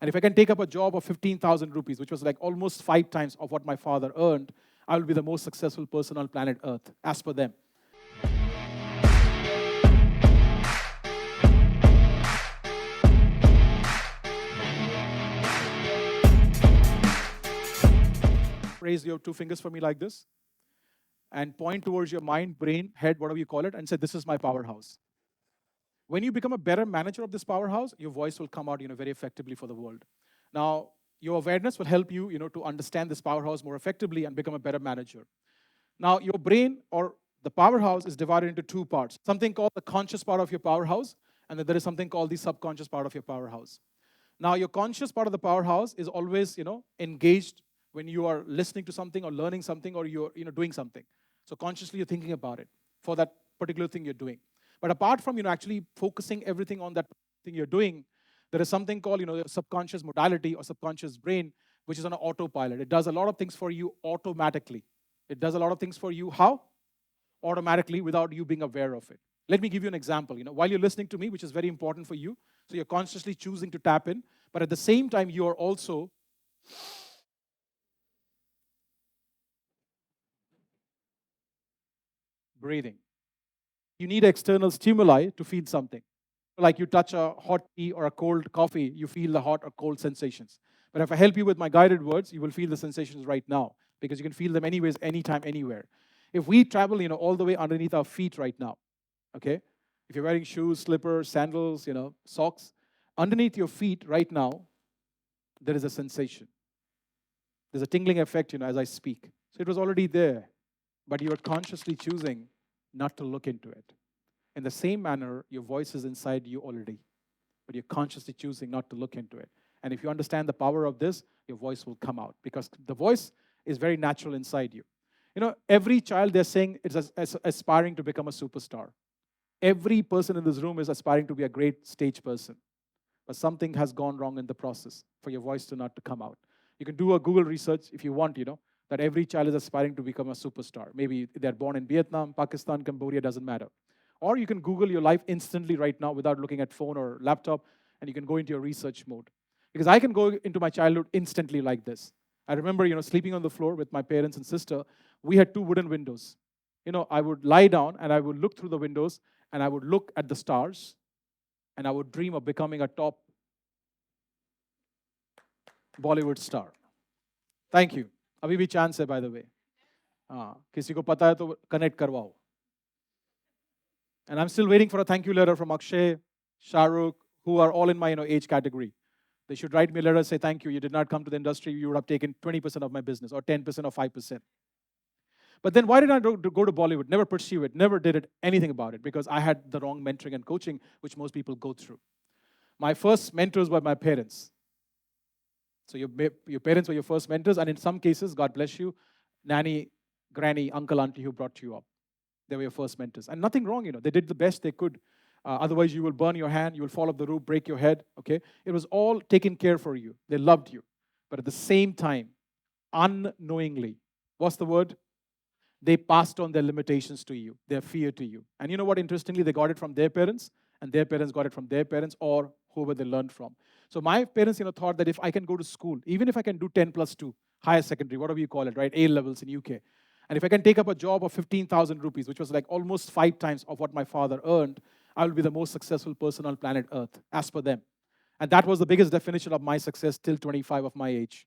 And if I can take up a job of 15,000 rupees, which was like almost 5 times of what my father earned, I will be the most successful person on planet Earth, as per them. Raise your 2 fingers for me like this and point towards your mind, brain, head, whatever you call it, and say, this is my powerhouse. When you become a better manager of this powerhouse, your voice will come out, very effectively for the world. Now, your awareness will help you, to understand this powerhouse more effectively and become a better manager. Now, your brain or the powerhouse is divided into 2 parts. Something called the conscious part of your powerhouse, and then there is something called the subconscious part of your powerhouse. Now, your conscious part of the powerhouse is always, engaged when you are listening to something or learning something or you're, doing something. So consciously, you're thinking about it for that particular thing you're doing. But apart from, actually focusing everything on that thing you're doing, there is something called, the subconscious modality or subconscious brain, which is on an autopilot. It does a lot of things for you automatically. It does a lot of things for you. How? Automatically, without you being aware of it. Let me give you an example. While you're listening to me, which is very important for you, so you're consciously choosing to tap in, but at the same time, you are also breathing. You need external stimuli to feel something. Like you touch a hot tea or a cold coffee, you feel the hot or cold sensations. But if I help you with my guided words, you will feel the sensations right now because you can feel them anyways, anytime, anywhere. If we travel, all the way underneath our feet right now, okay? If you're wearing shoes, slippers, sandals, socks, underneath your feet right now, there is a sensation. There's a tingling effect, as I speak. So it was already there, but you are consciously choosing not to look into it. In the same manner, your voice is inside you already, but you're consciously choosing not to look into it. And if you understand the power of this, your voice will come out because the voice is very natural inside you. Every child, they're saying, is aspiring to become a superstar. Every person in this room is aspiring to be a great stage person. But something has gone wrong in the process for your voice to not to come out. You can do a Google research if you want, that every child is aspiring to become a superstar. Maybe they're born in Vietnam, Pakistan, Cambodia, doesn't matter. Or you can Google your life instantly right now without looking at phone or laptop, and you can go into your research mode. Because I can go into my childhood instantly like this. I remember, sleeping on the floor with my parents and sister. We had 2 wooden windows. I would lie down and I would look through the windows and I would look at the stars and I would dream of becoming a top Bollywood star. Thank you. अभी भी chance है, by the way. किसी को पता है तो connect करवाओ. And I'm still waiting for a thank you letter from Akshay, Shahrukh, who are all in my age category. They should write me a letter, say, thank you. You did not come to the industry. You would have taken 20% of my business or 10% or 5%. But then why did I go to Bollywood? Never pursue it, never did it, anything about it, because I had the wrong mentoring and coaching, which most people go through. My first mentors were my parents. So your parents were your first mentors, and in some cases, God bless you, nanny, granny, uncle, auntie who brought you up. They were your first mentors. And nothing wrong, they did the best they could. Otherwise, you will burn your hand, you will fall off the roof, break your head, okay? It was all taken care for you. They loved you. But at the same time, unknowingly, what's the word? They passed on their limitations to you, their fear to you. And you know what, interestingly, they got it from their parents, and their parents got it from their parents or whoever they learned from. So my parents, thought that if I can go to school, even if I can do 10+2, higher secondary, whatever you call it, right, A levels in UK, and if I can take up a job of 15,000 rupees, which was like almost 5 times of what my father earned, I will be the most successful person on planet Earth, as per them. And that was the biggest definition of my success till 25 of my age.